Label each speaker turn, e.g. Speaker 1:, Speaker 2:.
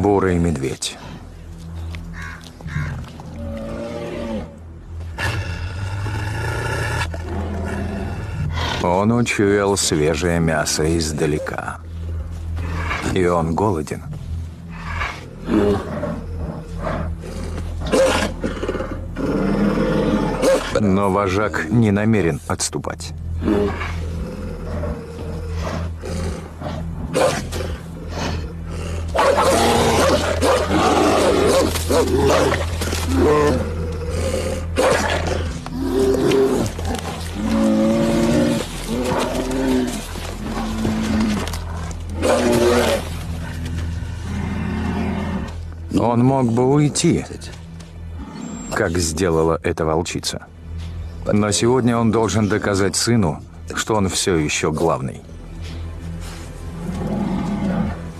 Speaker 1: Бурый медведь. Он учуял свежее мясо издалека. И он голоден. Но вожак не намерен отступать. Он мог бы уйти, как сделала эта волчица. Но сегодня он должен доказать сыну, что он все еще главный.